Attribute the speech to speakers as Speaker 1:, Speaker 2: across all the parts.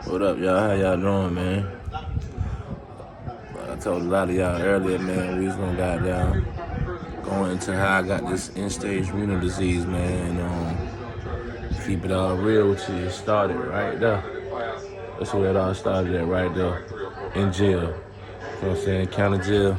Speaker 1: What up, y'all? How y'all doing, man? I told a lot of y'all earlier, man, we was gonna goddamn going into how I got this end-stage renal disease, man, and keep it all real with you. It started right there. That's where it all started at, right there, in jail. You know what I'm saying? County jail.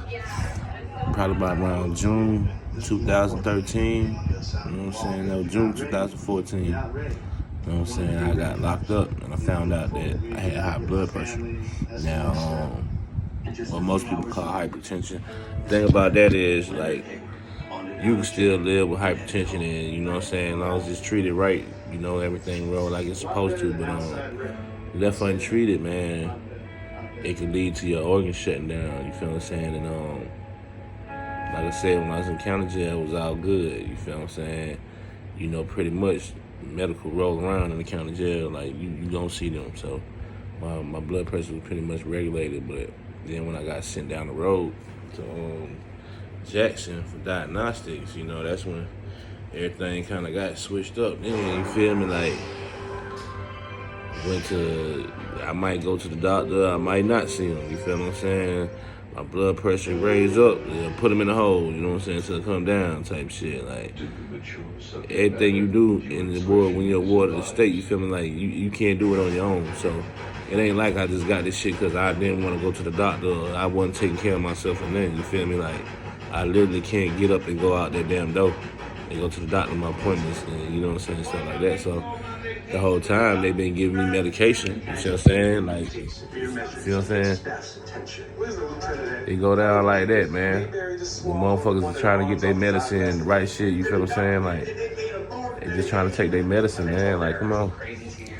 Speaker 1: Probably about around June 2013. You know what I'm saying? No, June 2014. You know what I'm saying? I got locked up and I found out that I had high blood pressure. Now, what most people call hypertension. The thing about that is, like, you can still live with hypertension and, you know what I'm saying, as long as it's treated right, you know, everything roll like it's supposed to. But left untreated, man, it could lead to your organs shutting down, you feel what I'm saying? And like I said, when I was in county jail, it was all good, you feel what I'm saying? You know, pretty much medical roll around in the county jail, like you don't see them. So my blood pressure was pretty much regulated. But then when I got sent down the road to Jackson for diagnostics, you know, that's when everything kind of got switched up. Then, you feel me? Like, I might go to the doctor, I might not see him, you feel what I'm saying? My blood pressure raised up, put him in a hole, you know what I'm saying, till it come down type shit. Like, everything you do in the world when you're a ward of the state, you feel me, like you can't do it on your own. So it ain't like I just got this shit because I didn't want to go to the doctor or I wasn't taking care of myself and then, you feel me? Like, I literally can't get up and go out that damn door and go to the doctor, my appointments, and you know what I'm saying, stuff like that. So the whole time they've been giving me medication, you see what I'm saying? Like, you feel what I'm saying? They go down like that, man. The motherfuckers are trying to get their medicine, the right shit, you feel what I'm saying? Like, they just trying to take their medicine, man. Like, come on.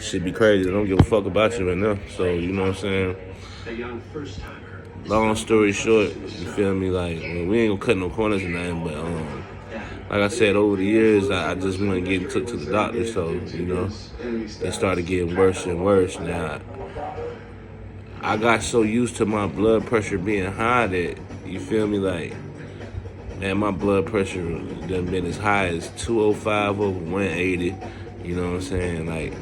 Speaker 1: Shit be crazy. They don't give a fuck about you right now. So, you know what I'm saying? Long story short, you feel me? Like, we ain't gonna cut no corners or nothing, but like I said, over the years, I just wasn't getting took to the doctor, so, you know, it started getting worse and worse. Now, I got so used to my blood pressure being high that, you feel me, like, man, my blood pressure done been as high as 205 over 180, you know what I'm saying, like,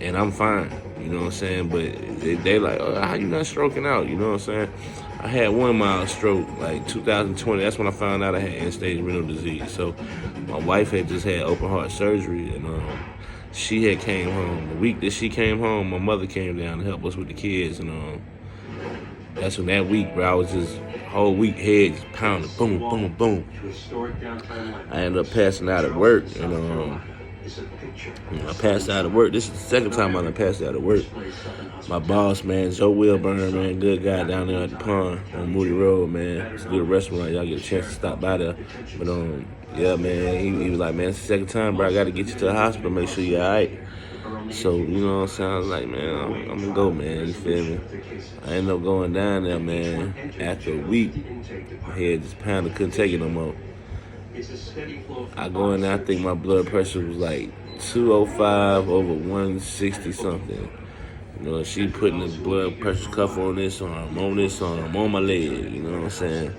Speaker 1: and I'm fine, you know what I'm saying, but they like, oh, how you not stroking out, you know what I'm saying? I had 1 mild stroke, like 2020. That's when I found out I had end-stage renal disease. So my wife had just had open heart surgery, and she had came home. The week that she came home, my mother came down to help us with the kids, and that's when that week, bro, I was just whole week head just pounding, boom, boom, boom. I ended up passing out at work, and I passed out at work. This is the second time I done passed out at work. My boss, man, Joe Wilburn, man, good guy down there at the pond on Moody Road, man. It's a good restaurant. Y'all get a chance to stop by there. But, yeah, man, he was like, man, it's the second time, bro. I got to get you to the hospital, make sure you're all right. So, you know what I'm saying? I was like, man, I'm going to go, man. You feel me? I ended up going down there, man. After a week, my head just pounded, couldn't take it no more. I go in there, I think my blood pressure was like 205 over 160 something. You know, she putting the blood pressure cuff on this arm, on my leg, you know what I'm saying?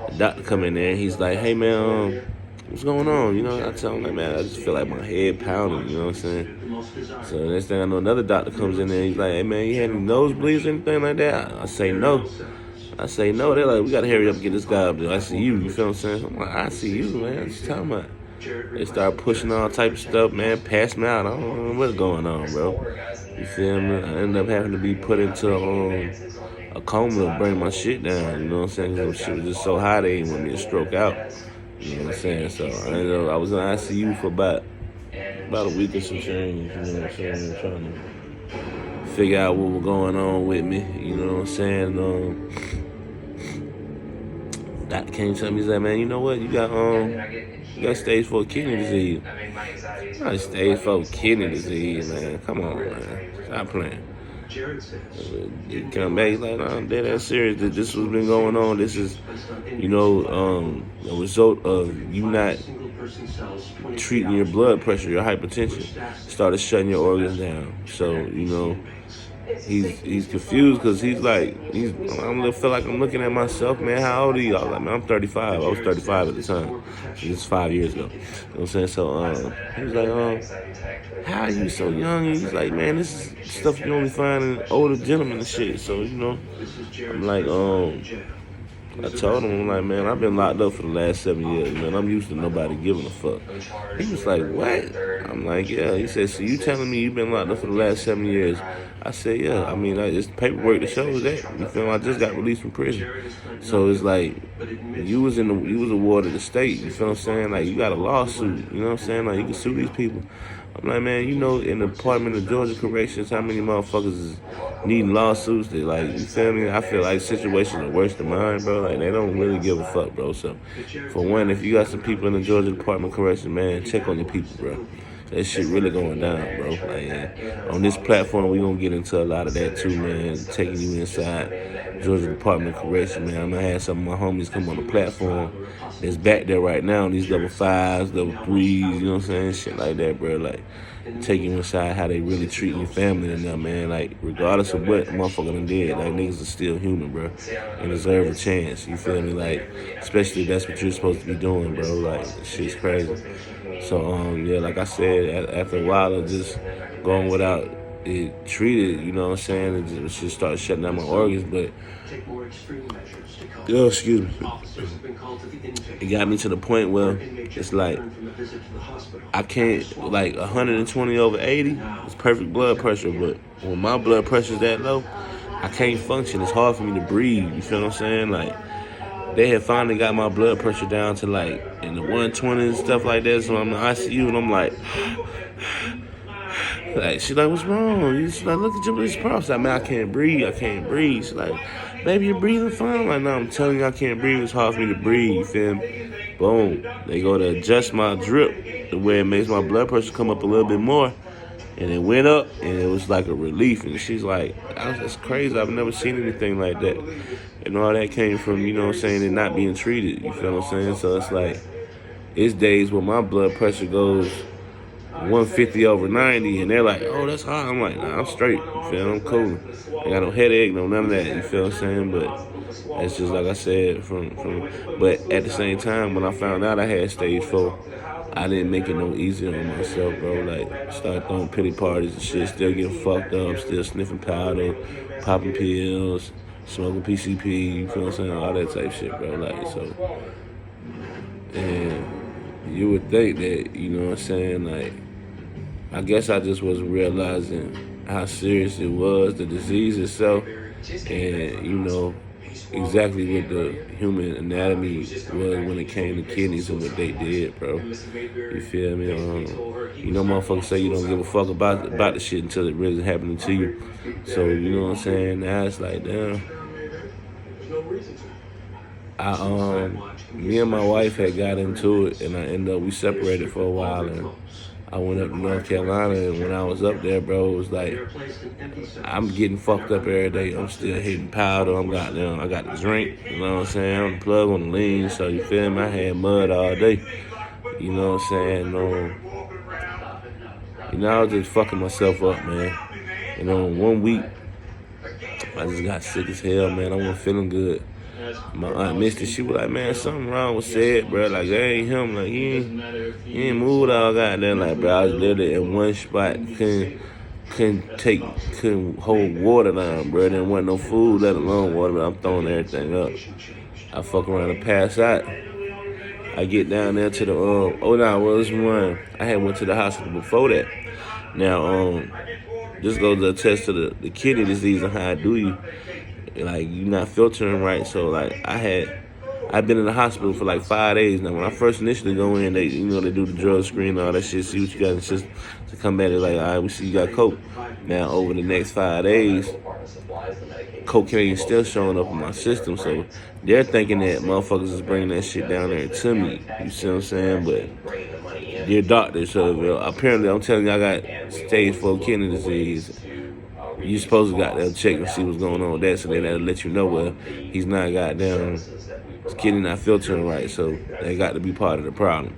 Speaker 1: The doctor come in there and he's like, hey man, what's going on? You know, I tell him, like, man, I just feel like my head pounding, you know what I'm saying? So the next thing I know, another doctor comes in there and he's like, hey man, you had any nosebleeds or anything like that? I say no. They're like, we gotta hurry up and get this guy up there. I see you feel what I'm saying? I'm like, I see you, man, what you talking about? They start pushing all type of stuff, man, pass me out. I don't know what's going on, bro. You feel me? I ended up having to be put into a coma to bring my shit down, you know what I'm saying? Because shit was just so high, they didn't want me to stroke out. You know what I'm saying? So I was in ICU for about a week or some change, you know what I'm saying? Trying to figure out what was going on with me, you know what I'm saying? Doctor came to me and said, man, you know what? You got stage 4 kidney disease. Not stage 4 kidney disease, man. Come on, man. Stop playing. You come back, he's like, no, I'm dead ass serious. This was been going on. This is, you know, a result of you not treating your blood pressure, your hypertension. Started shutting your organs down. So, you know, he's confused because I feel like I'm looking at myself, man. How old are you? I was like, man, I'm 35. I was 35 at the time. This is 5 years ago. You know what I'm saying? So he was like, how are you so young? And he's like, man, this is stuff you only find in older gentlemen and shit. So I'm like, I told him, I'm like, man, I've been locked up for the last 7 years, man. I'm used to nobody giving a fuck. He was like, what? I'm like, yeah. He said, so you telling me you've been locked up for the last 7 years? I said, yeah. I mean, it's paperwork that shows that. You feel me? I just got released from prison. So it's like, you was awarded the state. You feel what I'm saying? Like, you got a lawsuit. You know what I'm saying? Like, you can sue these people. I'm like, man, in the Department of Georgia Corrections, how many motherfuckers is needing lawsuits? They like, you feel me? I feel like situations are worse than mine, bro. Like, they don't really give a fuck, bro. So, for one, if you got some people in the Georgia Department of Corrections, man, check on your people, bro. That shit really going down, bro. Like, on this platform, we gonna get into a lot of that too, man. Taking you inside Georgia Department of Corrections, man. I'm gonna have some of my homies come on the platform that's back there right now, these level 5s, level 3s, you know what I'm saying? Shit like that, bro. Like, take you inside how they really treating your family and them, man. Like, regardless of what motherfucker done did, like, niggas are still human, bro, and deserve a chance. You feel me? Like, especially if that's what you're supposed to be doing, bro. Like, shit's crazy. So, yeah, like I said, after a while of just going without it treated, you know what I'm saying, it just started shutting down my organs, but, excuse me, it got me to the point where it's like, I can't, like 120 over 80 is perfect blood pressure, but when my blood pressure's that low, I can't function. It's hard for me to breathe, you feel what I'm saying? Like, they had finally got my blood pressure down to like in the 120s and stuff like that. So I'm in the ICU and I'm like, she's like, what's wrong? She's like, look at your props. I mean, I can't breathe. She's like, baby, you're breathing fine. I'm like, no, I'm telling you, I can't breathe. It's hard for me to breathe. You feel me? Boom. They go to adjust my drip the way it makes my blood pressure come up a little bit more. And it went up, and it was like a relief. And she's like, that's crazy. I've never seen anything like that. And all that came from, you know what I'm saying, it not being treated. You feel what I'm saying? So it's like, it's days where my blood pressure goes 150 over 90, and they're like, oh, that's high. I'm like, nah, I'm straight. You feel? I'm cool. I got no headache, no none of that. You feel what I'm saying? But it's just like I said, but at the same time, when I found out I had stage 4, I didn't make it no easier on myself, bro. Like, started throwing pity parties and shit, still getting fucked up, still sniffing powder, popping pills, smoking PCP, you feel what I'm saying? All that type shit, bro. Like, so, and you would think that, you know what I'm saying? Like, I guess I just wasn't realizing how serious it was, the disease itself, and, you know, exactly what the human anatomy was when it came to kidneys and what they did, bro. You feel me? You know, motherfuckers say you don't give a fuck about the shit until it really happening to you. So, you know what I'm saying? Now it's like, damn. Me and my wife had got into it, and we separated for a while, and I went up to North Carolina, and when I was up there, bro, it was like, I'm getting fucked up every day. I'm still hitting powder. I got the drink, you know what I'm saying? I'm the plug on the lean, so you feel me? I had mud all day, you know what I'm saying? I was just fucking myself up, man. 1 week, I just got sick as hell, man. I wasn't feeling good. My aunt Misty, she was like, man, something wrong with Sid, bro. Like, that ain't him. Like, he ain't moved all goddamn. Like, bro, I was literally in one spot, couldn't hold water down, bro. There wasn't no food, let alone water, but I'm throwing everything up. I fuck around and pass out. I get down there to the, I had went to the hospital before that. Now, this goes to attest to the kidney disease and how it do you. Like, you're not filtering right. So, like, I've been in the hospital for like 5 days now. When I first initially go in, they do the drug screen and all that shit, see what you got in the system. To come back, they're like, all right, we see you got coke. Now, over the next 5 days, cocaine is still showing up in my system. So, they're thinking that motherfuckers is bringing that shit down there to me. You see what I'm saying? But, dear doctor, so apparently I'm telling you I got stage 4 kidney disease. You supposed to goddamn check and see what's going on with that, so they gotta let you know, well, he's not goddamn, his kidney not filtering right, so they got to be part of the problem.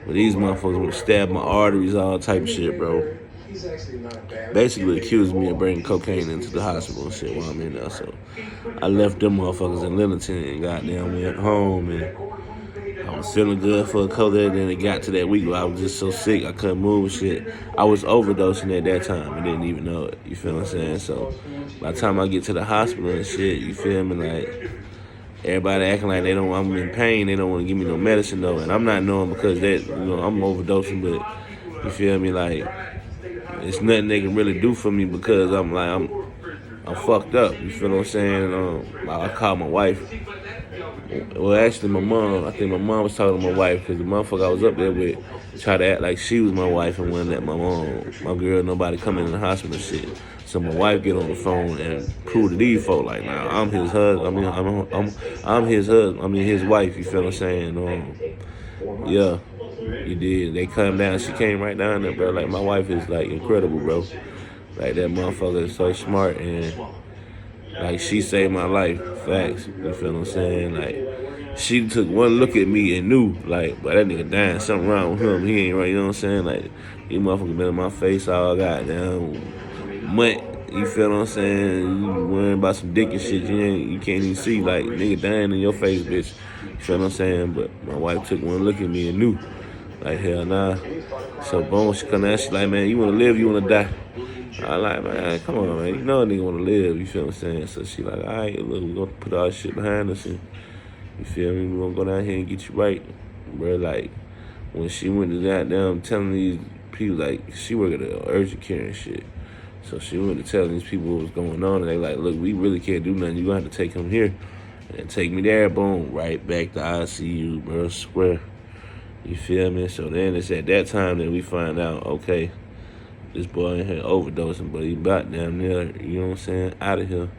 Speaker 1: But these motherfuckers would stab my arteries, all type of shit, bro. basically accused me of bringing cocaine into the hospital and shit while I'm in there. So I left them motherfuckers in Littleton and goddamn went home, and I was feeling good for a couple of days. Then it got to that week where I was just so sick I couldn't move and shit. I was overdosing at that time and didn't even know it. You feel what I'm saying? So by the time I get to the hospital and shit, you feel me, like everybody acting like I'm in pain. They don't want to give me no medicine though, and I'm not knowing because I'm overdosing. But you feel me, like it's nothing they can really do for me because I'm fucked up. You feel what I'm saying? I called my wife. Well, actually, my mom. I think my mom was talking to my wife because the motherfucker I was up there with tried to act like she was my wife and wouldn't let my girl, nobody come in the hospital and shit. So my wife get on the phone and prove to these folk like, nah, I'm his husband. I'm his husband. I mean his wife. You feel what I'm saying? Yeah, you did. They come down. She came right down there, bro. Like my wife is like incredible, bro. Like that motherfucker is so smart and like she saved my life. Facts. You feel what I'm saying? Like she took one look at me and knew, like, but that nigga dying, something wrong with him. He ain't right, you know what I'm saying? Like, these motherfuckers been in my face all goddamn month. You feel what I'm saying? You worrying about some dick and shit you can't even see. Like, nigga dying in your face, bitch. You feel what I'm saying? But my wife took one look at me and knew. Like, hell nah. So, boom, she come down, she like, man, you want to live, you want to die? I like, man, come on, man. You know a nigga want to live, you feel what I'm saying? So she like, all right, look, we're going to put all this shit behind us and, you feel me? We're going to go down here and get you right. Bro, like, when she went to goddamn telling these people, like, she worked at an urgent care and shit. So she went to telling these people what was going on, and they like, look, we really can't do nothing. You're going to have to take him here. And take me there, boom, right back to ICU, bro, square. You feel me? So then it's at that time that we find out, okay, this boy in here overdosing, but he about damn near, you know what I'm saying, out of here.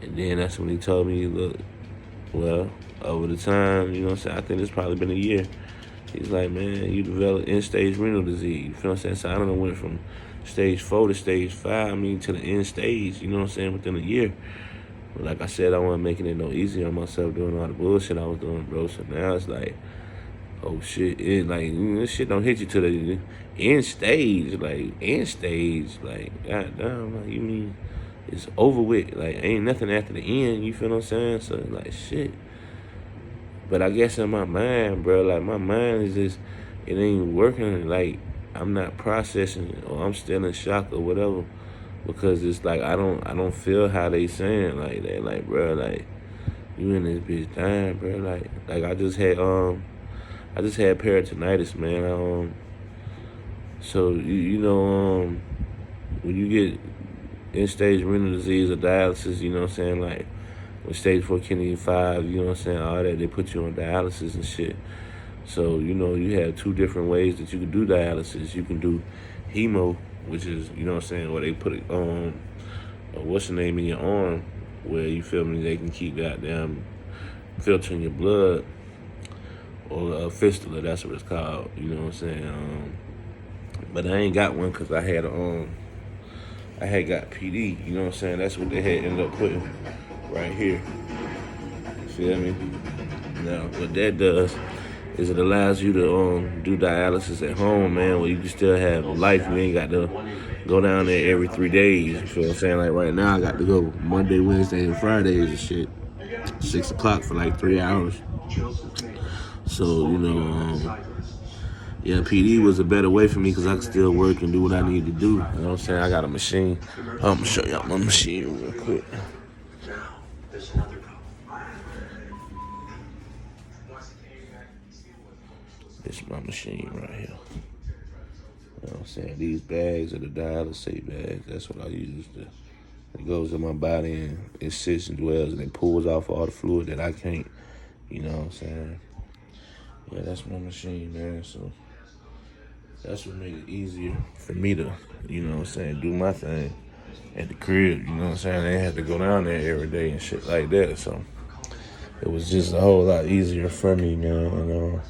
Speaker 1: And then that's when he told me, look, well, over the time, you know what I'm saying, I think it's probably been a year. He's like, man, you developed end-stage renal disease. You feel what I'm saying? So I don't know, went from stage 4 to stage 5, to the end stage, you know what I'm saying, within a year. But like I said, I wasn't making it no easier on myself doing all the bullshit I was doing, bro. So now it's like, oh shit, this shit don't hit you to the end stage, goddamn, like, you mean it's over with, like, ain't nothing after the end, you feel what I'm saying? So like, shit. But I guess in my mind, bro, like my mind is just, it ain't working, like I'm not processing or I'm still in shock or whatever, because it's like I don't feel how they saying, like they like, bro, like you in this bitch dying, bro, like I just had peritonitis, man. So you know, when you get end-stage renal disease or dialysis, you know what I'm saying, like with stage 4 kidney 5, you know what I'm saying, all that, they put you on dialysis and shit. So, you know, you have two different ways that you can do dialysis. You can do hemo, which is, you know what I'm saying, where they put it on, what's the name, in your arm, where, you feel me, they can keep goddamn filtering your blood, or fistula, that's what it's called, you know what I'm saying. But I ain't got one because I had got PD, you know what I'm saying, that's what they had ended up putting right here, you feel me? Now, what that does is it allows you to do dialysis at home, man, where you can still have life. You ain't got to go down there every 3 days. You feel what I'm saying? Like right now, I got to go Monday, Wednesday, and Fridays and shit. 6 o'clock for like 3 hours. So, you know, yeah, PD was a better way for me because I could still work and do what I need to do. You know what I'm saying? I got a machine. I'm going to show y'all my machine real quick. This is my machine right here. You know what I'm saying? These bags are the dialysis bags. That's what I use. It goes in my body and it sits and dwells and it pulls off all the fluid that I can't. You know what I'm saying? Yeah, that's my machine, man. So that's what made it easier for me to, you know what I'm saying, do my thing at the crib. You know what I'm saying? They had to go down there every day and shit like that. So it was just a whole lot easier for me, man.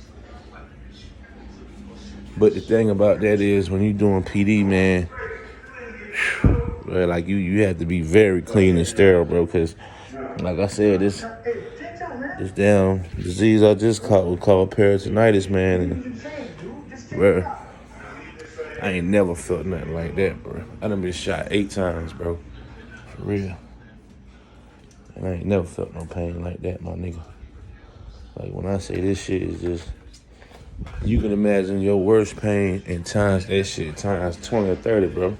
Speaker 1: But the thing about that is when you're doing PD, man, like you have to be very clean and sterile, bro, because like I said, this damn disease I just caught was called peritonitis, man. And, bro, I ain't never felt nothing like that, bro. I done been shot 8 times, bro. For real. And I ain't never felt no pain like that, my nigga. Like, when I say this shit is just, you can imagine your worst pain and times that shit, times 20 or 30, bro.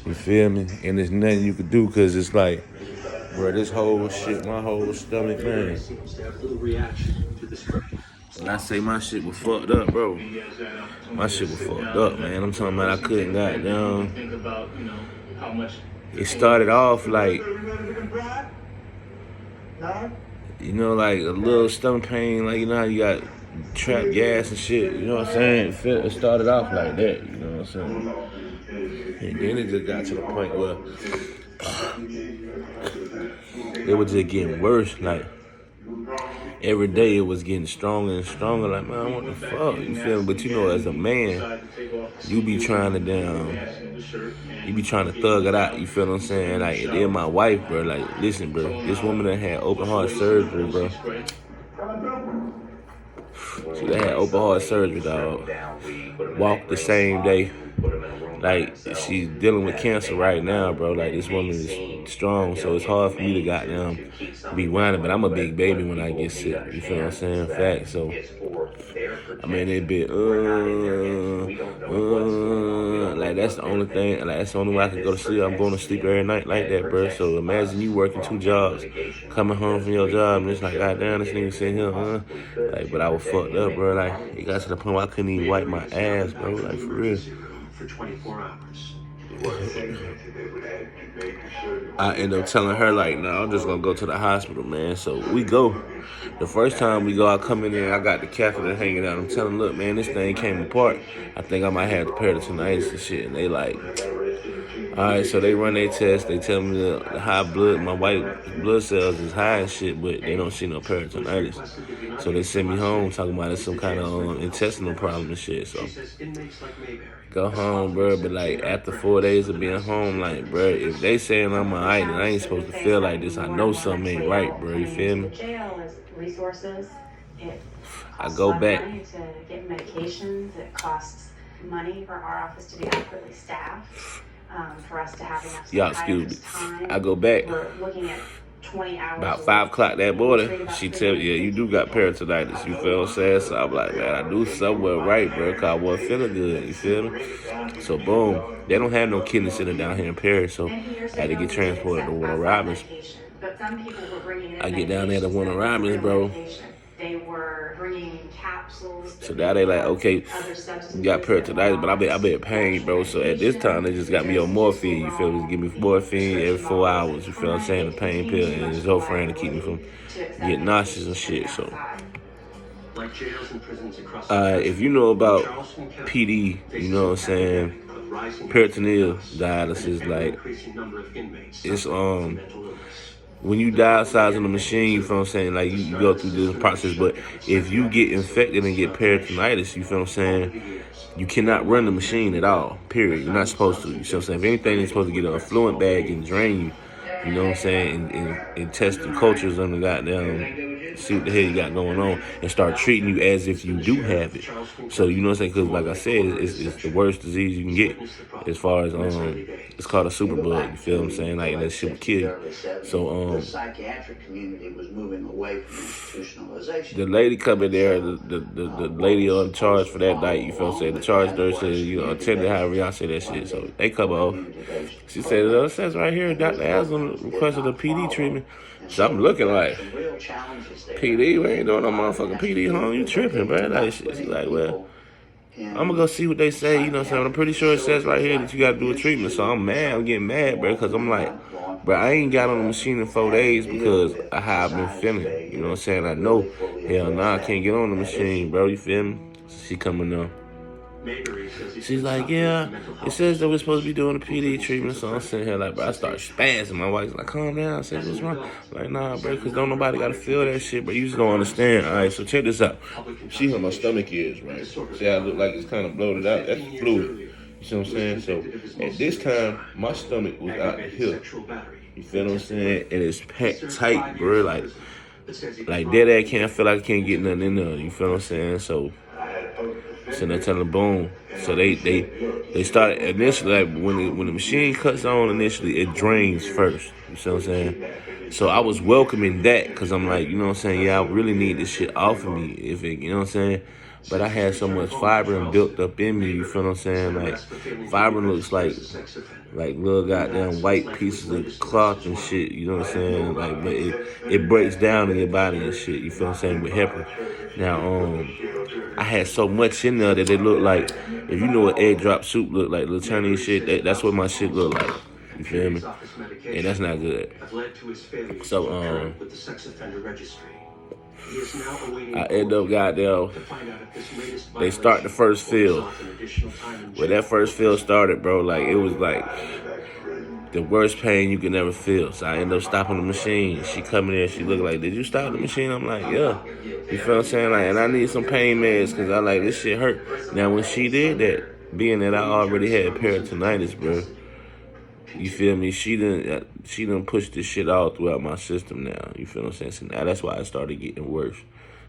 Speaker 1: You feel me? And there's nothing you could do, because it's like, bro, this whole shit, my whole stomach, man. When I say my shit was fucked up, bro, my shit was fucked up, man. I'm talking about I couldn't goddamn. It started off like, you know, like a little stomach pain, like, you know how you got trapped gas and shit, you know what I'm saying? It started off like that, you know what I'm saying? And then it just got to the point where it was just getting worse, like, every day it was getting stronger and stronger. Like, man, what the fuck? You feel me? But you know, as a man, you be trying to you be trying to thug it out. You feel what I'm saying? Like, and then my wife, bro. Like, listen, bro. This woman that had open heart surgery, bro. She had open heart surgery, dog. Walked the same day. Like, she's dealing with cancer right now, bro. Like, this woman is strong, so it's hard for me to goddamn be whining. But I'm a big baby when I get sick. You feel what I'm saying? Fact. So, I mean, it be, like, that's the only thing. Like, that's the only way I can go to sleep. I'm going to sleep every night like that, bro. So, imagine you working 2 jobs, coming home from your job, and it's like, goddamn, this nigga sitting here, Like, but I was fucked up, bro. Like, it got to the point where I couldn't even wipe my ass, bro. Like, for real. For 24 hours. I ended up telling her, like, no, I'm just gonna go to the hospital, man. So we go. The first time we go, I come in there, I got the catheter hanging out. I'm telling them, look, man, this thing came apart. I think I might have peritonitis and shit. And they like, all right, so they run their test. They tell me the high blood, my white blood cells is high and shit, but they don't see no peritonitis. So they send me home talking about it's some kind of intestinal problem and shit. So go home, bro. But like after 4 days of being home, like, bro, if they saying I'm alright and I ain't supposed to feel like this, I know something ain't right, bro. You feel me? I go back.
Speaker 2: Money to get medications. It costs money for our office to be adequately staffed. For us to have enough
Speaker 1: time. I go back.
Speaker 2: We're looking at 20 hours.
Speaker 1: About 5 o'clock that morning, she tell me, yeah, you do got peritonitis. You feel what I'm saying? So I'm like, man, I do somewhere right, bro, because I wasn't feeling good. You feel me? So boom, they don't have no kidney center down here in Paris, so I had to get transported to Warner Robins. I get down there to Warner Robins, bro.
Speaker 2: They were bringing capsules.
Speaker 1: So now they like, okay, you got peritonitis, but I be in pain, bro. So at this time, they just got me on morphine. You feel me? Give me morphine every 4 hours. You feel what I'm saying? The pain pill and his whole friend to keep me from getting nauseous and shit. So, if you know about PD, you know what I'm saying? Peritoneal dialysis, like, it's when you dialyze on the machine, you feel what I'm saying? Like, you go through this process, but if you get infected and get peritonitis, you feel what I'm saying? You cannot run the machine at all, period. You're not supposed to. You see what I'm saying? If anything, it's supposed to get an effluent bag and drain you, you know what I'm saying? And test the cultures on the goddamn, see what the hell you got going on, and start treating you as if you do have it. So, you know what I'm saying? Because, like I said, it's the worst disease you can get as far as, it's called a superbug, you feel what I'm saying? Like, and that shit will kill you. So,
Speaker 3: the psychiatric community was moving away from institutionalization.
Speaker 1: The lady coming there, the lady on charge for that night, you feel what I'm saying? The charge nurse said, you know, attendant, however y'all say that shit. So they come off. She said, it says right here, Dr. Aslan requested a PD treatment. So I'm looking like, PD? We ain't doing no motherfucking PD, huh? You tripping, man? Like, she's like, well, I'm gonna go see what they say, you know what I'm saying? I'm pretty sure it says right here that you gotta do a treatment. So I'm mad, I'm getting mad, bro, because I'm like, bro, I ain't got on the machine in 4 days because of how I've been feeling. You know what I'm saying? I know, hell nah, I can't get on the machine, bro, you feel me? She coming up. She's like, yeah, it says that we're supposed to be doing a PD treatment. So I'm sitting here like, bro, I start spazzing. My wife's like, calm down. I said, what's wrong? I'm like, nah, bro, because don't nobody got to feel that shit, but you just don't understand. All right, so check this out. See how my stomach is, right? See how I look like it's kind of bloated out? That's fluid. You see what I'm saying? So at this time, my stomach was out here. You feel what I'm saying? And it's packed tight, bro. Like dead ass can't feel like I can't get nothing in there. You feel what I'm saying? So So they're telling boom. So they started initially, like when the machine cuts on initially, it drains first. You see what I'm saying? So I was welcoming that because I'm like, you know what I'm saying? Yeah, I really need this shit off of me. If it, you know what I'm saying? But I had so much fibrin built up in me. You feel what I'm saying? Like fibrin looks like little goddamn white pieces of cloth and shit. You know what I'm saying? Like, but it breaks down in your body and shit. You feel what I'm saying? With heparin. Now, I had so much in there that it looked like, if you know what egg drop soup look like, little Chinese shit, that's what my shit look like. You feel me? And that's not good. So, I end up goddamn, they start the first field. When that first field started, bro, like, it was like the worst pain you could ever feel. So I ended up stopping the machine. She come in there, she look like, did you stop the machine? I'm like, yeah. You feel what I'm saying? Like, and I need some pain meds because I like, this shit hurt. Now, when she did that, being that I already had peritonitis, bro, you feel me? She done push this shit all throughout my system now. You feel what I'm saying? So now that's why I started getting worse.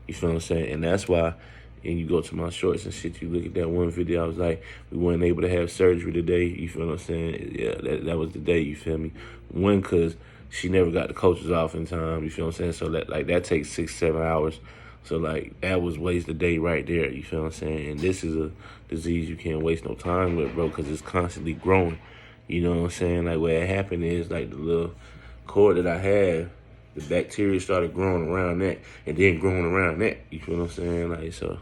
Speaker 1: You feel what I'm saying? And that's why, and you go to my shorts and shit, you look at that one video, I was like, we weren't able to have surgery today. You feel what I'm saying? Yeah, that was the day, you feel me? One, because she never got the coaches off in time, you feel what I'm saying? So that takes 6-7 hours. So, like, that was waste a day right there, you feel what I'm saying? And this is a disease you can't waste no time with, bro, because it's constantly growing. You know what I'm saying? Like, what happened is, like, the little cord that I had, the bacteria started growing around that, and then growing around that. You feel what I'm saying? Like, so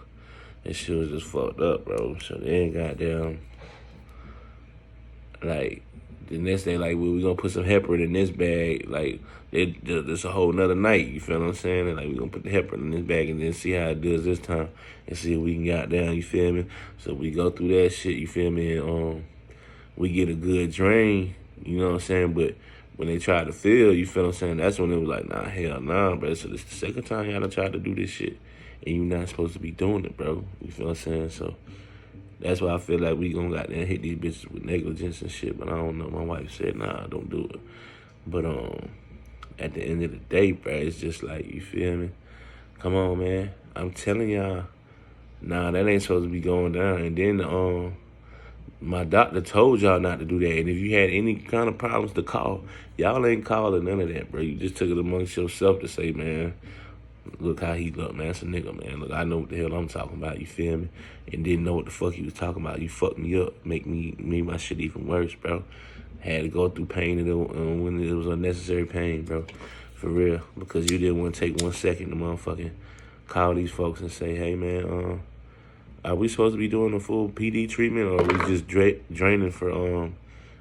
Speaker 1: that shit was just fucked up, bro. So then, goddamn, like, the next day, like, we gonna put some heparin in this bag. Like, there's a whole nother night. You feel what I'm saying? And, like, we gonna put the heparin in this bag and then see how it does this time and see if we can goddamn, you feel me? So we go through that shit, you feel me? And, we get a good drain, you know what I'm saying? But when they try to fill, you feel what I'm saying? That's when it was like, nah, hell nah, bro. So this the second time y'all done tried to do this shit. And you not supposed to be doing it, bro. You feel what I'm saying? So that's why I feel like we gonna goddamn hit these bitches with negligence and shit. But I don't know. My wife said, nah, don't do it. But at the end of the day, bro, it's just like, you feel me? Come on, man. I'm telling y'all, nah, that ain't supposed to be going down. And then my doctor told y'all not to do that. And if you had any kind of problems to call, y'all ain't calling none of that, bro. You just took it amongst yourself to say, man, look how he look, man. That's a nigga, man. Look, I know what the hell I'm talking about, you feel me? And didn't know what the fuck he was talking about. You fucked me up, made my shit even worse, bro. Had to go through pain when it was unnecessary pain, bro. For real. Because you didn't want to take 1 second to motherfucking call these folks and say, hey, man, are we supposed to be doing a full PD treatment, or are we just draining for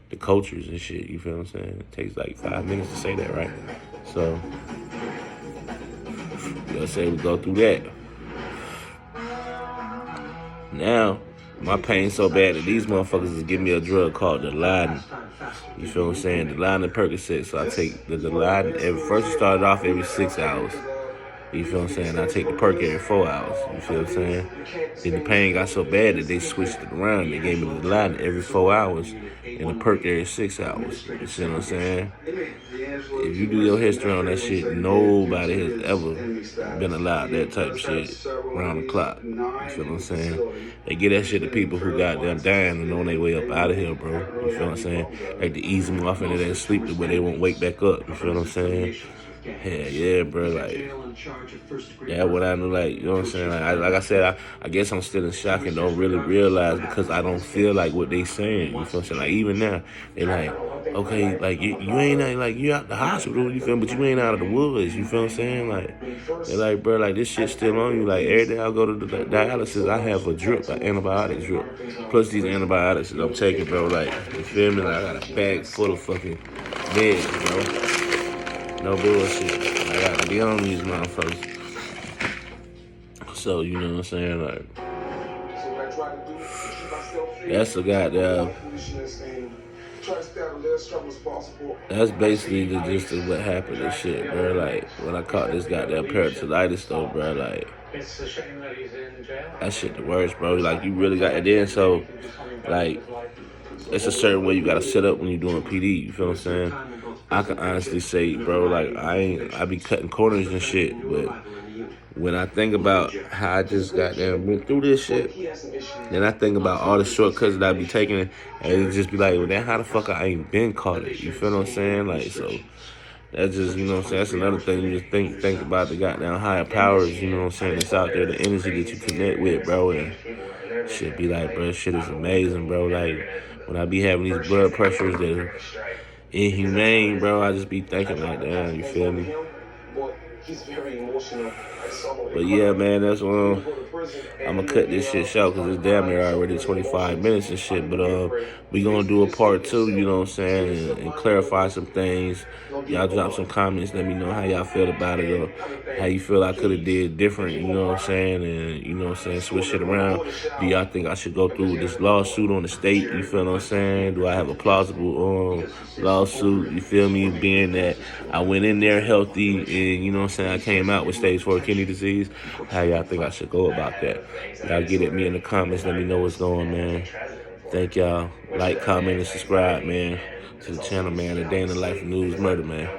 Speaker 1: the cultures and shit? You feel what I'm saying? It takes like 5 minutes to say that, right? So, let's say we go through that. Now, my pain's so bad that these motherfuckers is giving me a drug called Dilaudid. You feel what I'm saying? Dilaudid and Percocet. So I take the Dilaudid. First it started off every 6 hours. You feel what I'm saying? I take the perk every 4 hours. You feel what I'm saying? Then the pain got so bad that they switched it around. They gave me the Dilaudid every 4 hours and the perk every 6 hours. You see what I'm saying? If you do your history on that shit, nobody has ever been allowed that type of shit around the clock. You feel what I'm saying? They get that shit to people who got them dying and on their way up out of here, bro. You feel what I'm saying? Like to ease them off into that sleep where they won't wake back up. You feel what I'm saying? Hell yeah, bro. Like, yeah, what I knew, like, you know what I'm saying? Like I said, I guess I'm still in shock and don't really realize because I don't feel like what they saying. You feel what I'm saying? Like, even now, they like, okay, like, you ain't, like, you out the hospital, you feel, but you ain't out of the woods, you feel what I'm saying? Like, they're like, bro, like, this shit's still on you. Like, every day I go to the dialysis, I have a drip, an antibiotic drip. Plus these antibiotics that I'm taking, bro, like, you feel me? Like, I got a bag full of fucking meds, bro. No bullshit. I gotta be on these motherfuckers. So, you know what I'm saying? Like, that's a goddamn. That's basically the gist of what happened and shit, bro. Like, when I caught this goddamn peritonitis, though, bro, like,
Speaker 4: It's a shame that he's in jail.
Speaker 1: that shit the worst, bro. Like, you really got, and then, so, like, it's a certain way you gotta set up when you're doing PD, you feel what I'm saying? I can honestly say, bro, like, I be cutting corners and shit, but when I think about how I just goddamn went through this shit, then I think about all the shortcuts that I be taking, and it just be like, well, then how the fuck I ain't been caught it? You feel what I'm saying? Like, so that's just, you know what I'm saying? That's another thing you just think about the goddamn higher powers, you know what I'm saying? That's out there, the energy that you connect with, bro. And shit be like, bro, shit is amazing, bro. Like, when I be having these blood pressures that are inhumane, bro, I just be thinking like, damn, you feel me? But yeah, man, that's when I'm gonna cut this shit short because it's damn near already 25 minutes and shit. But we gonna do a part 2, you know what I'm saying, and clarify some things. Y'all drop some comments, let me know how y'all feel about it or how you feel I could have did different, you know what I'm saying, and you know what I'm saying, switch shit around. Do y'all think I should go through with this lawsuit on the state, you feel what I'm saying? Do I have a plausible lawsuit, you feel me, being that I went in there healthy and, you know what I'm saying, I came out with stage 4 kidney disease? How y'all think I should go about that? Y'all get at me in the comments, let me know what's going, man. Thank y'all. Like, comment, and subscribe, man, to the channel, man. A Day in the Life of News Murder, man.